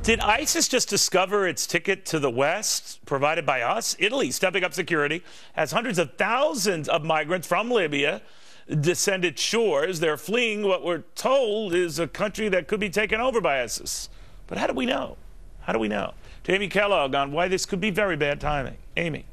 Did ISIS just discover its ticket to the West, provided by us? Italy, stepping up security, has hundreds of thousands of migrants from Libya descend its shores. They're fleeing what we're told is a country that could be taken over by ISIS. But how do we know? How do we know? To Amy Kellogg on why this could be very bad timing. Amy.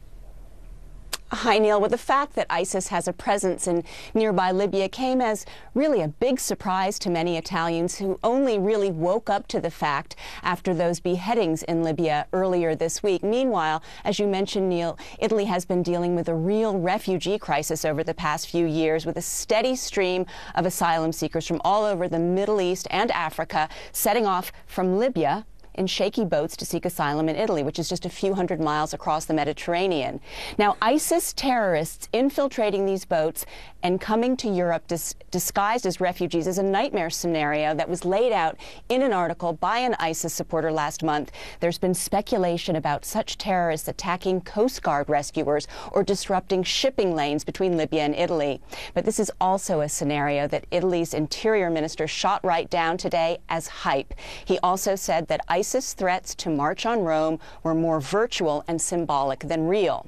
Hi, Neil. Well, the fact that ISIS has a presence in nearby Libya came as really a big surprise to many Italians who only really woke up to the fact after those beheadings in Libya earlier this week. Meanwhile, as you mentioned, Neil, Italy has been dealing with a real refugee crisis over the past few years, with a steady stream of asylum seekers from all over the Middle East and Africa setting off from Libya in shaky boats to seek asylum in Italy, which is just a few hundred miles across the Mediterranean. Now, ISIS terrorists infiltrating these boats and coming to Europe disguised as refugees is a nightmare scenario that was laid out in an article by an ISIS supporter last month. There's been speculation about such terrorists attacking Coast Guard rescuers or disrupting shipping lanes between Libya and Italy. But this is also a scenario that Italy's interior minister shot right down today as hype. He also said that ISIS threats to march on Rome were more virtual and symbolic than real.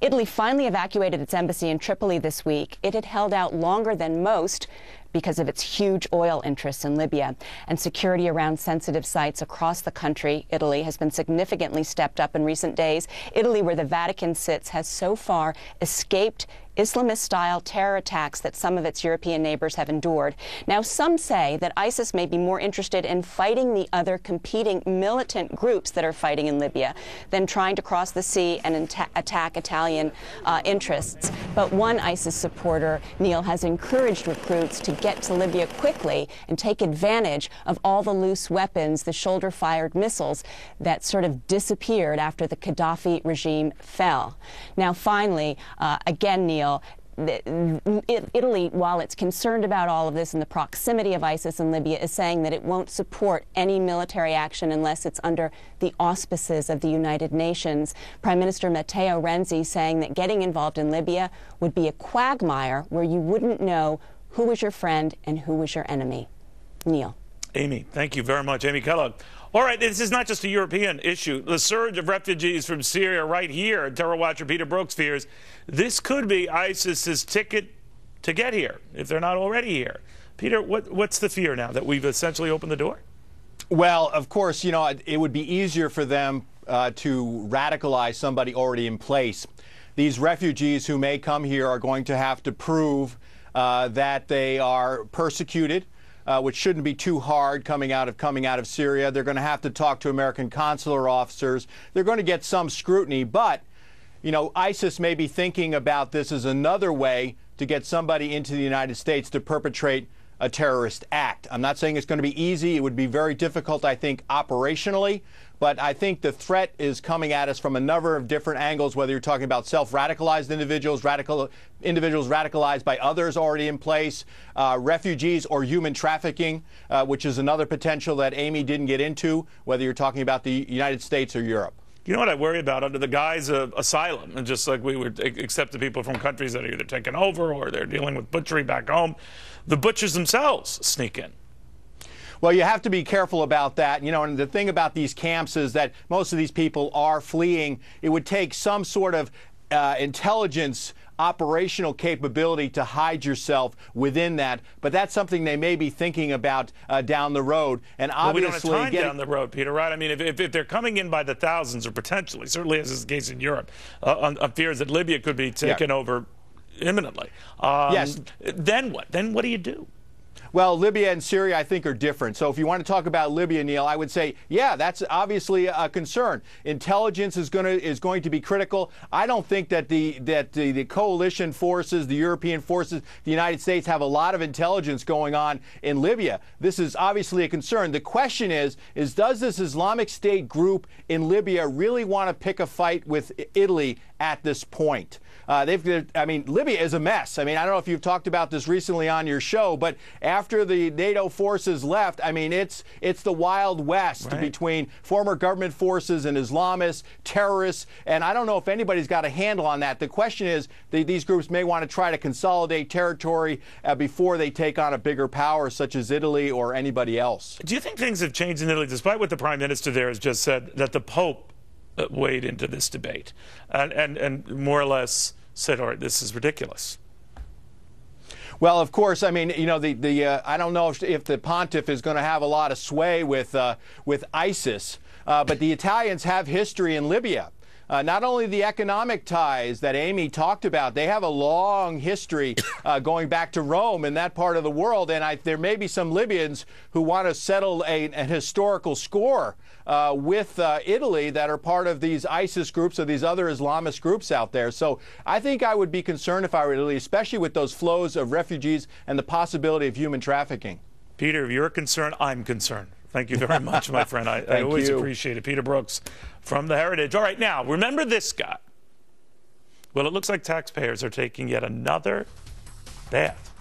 Italy finally evacuated its embassy in Tripoli this week. It had held out longer than most because of its huge oil interests in Libya. And security around sensitive sites across the country, Italy, has been significantly stepped up in recent days. Italy, where the Vatican sits, has so far escaped Islamist-style terror attacks that some of its European neighbors have endured. Now, some say that ISIS may be more interested in fighting the other competing militant groups that are fighting in Libya than trying to cross the sea and attack Italian interests. But one ISIS supporter, Neil, has encouraged recruits to get to Libya quickly and take advantage of all the loose weapons, the shoulder-fired missiles that sort of disappeared after the Gaddafi regime fell. Now, finally, again, Neil, Italy, while it's concerned about all of this and the proximity of ISIS in Libya, is saying that it won't support any military action unless it's under the auspices of the United Nations. Prime Minister Matteo Renzi saying that getting involved in Libya would be a quagmire where you wouldn't know who was your friend and who was your enemy. Neil. Amy, thank you very much. Amy Kellogg. All right, this is not just a European issue. The surge of refugees from Syria right here, Terror Watcher Peter Brooks fears this could be ISIS's ticket to get here, if they're not already here. Peter, what's the fear now, that we've essentially opened the door? Well, of course, you know, it would be easier for them to radicalize somebody already in place. These refugees who may come here are going to have to prove that they are persecuted, which shouldn't be too hard coming out of Syria. They're going to have to talk to American consular officers. They're going to get some scrutiny, but you know, ISIS may be thinking about this as another way to get somebody into the United States to perpetrate a terrorist act. I'm not saying it's going to be easy. It would be very difficult, I think, operationally. But I think the threat is coming at us from a number of different angles, whether you're talking about self-radicalized individuals, individuals radicalized by others already in place, refugees, or human trafficking, which is another potential that Amy didn't get into, whether you're talking about the United States or Europe. You know what I worry about under the guise of asylum, and just like we would accept the people from countries that are either taken over or they're dealing with butchery back home, the butchers themselves sneak in. Well, you have to be careful about that. You know, and the thing about these camps is that most of these people are fleeing. It would take some sort of intelligence operational capability to hide yourself within that, but that's something they may be thinking about down the road. And obviously, we don't have time down the road, Peter, right? I mean, if they're coming in by the thousands, or potentially, certainly as is the case in Europe, on fears that Libya could be taken over imminently. Yes. Then what? Then what do you do? Well, Libya and Syria, I think, are different. So if you want to talk about Libya, Neil, I would say, yeah, that's obviously a concern. Intelligence is going to be critical. I don't think that the coalition forces, the European forces, the United States have a lot of intelligence going on in Libya. This is obviously a concern. The question is does this Islamic State group in Libya really want to pick a fight with Italy at this point. I mean, Libya is a mess. I mean, I don't know if you've talked about this recently on your show, but after the NATO forces left, I mean, it's the Wild West between former government forces and Islamists, terrorists, and I don't know if anybody's got a handle on that. The question is, these groups may want to try to consolidate territory before they take on a bigger power, such as Italy or anybody else. Do you think things have changed in Italy, despite what the Prime Minister there has just said, that the Pope weighed into this debate and more or less said, all right, this is ridiculous? Well, of course, I mean, you know, I don't know if the pontiff is going to have a lot of sway with ISIS, but the Italians have history in Libya. Not only the economic ties that Amy talked about, they have a long history going back to Rome in that part of the world, and there may be some Libyans who want to settle an historical score with Italy that are part of these ISIS groups or these other Islamist groups out there. So I think I would be concerned if I were Italy, especially with those flows of refugees and the possibility of human trafficking. Peter, if you're concerned, I'm concerned. Thank you very much, my friend. I always appreciate it. Peter Brooks from the Heritage. All right, now, remember this guy. Well, it looks like taxpayers are taking yet another bath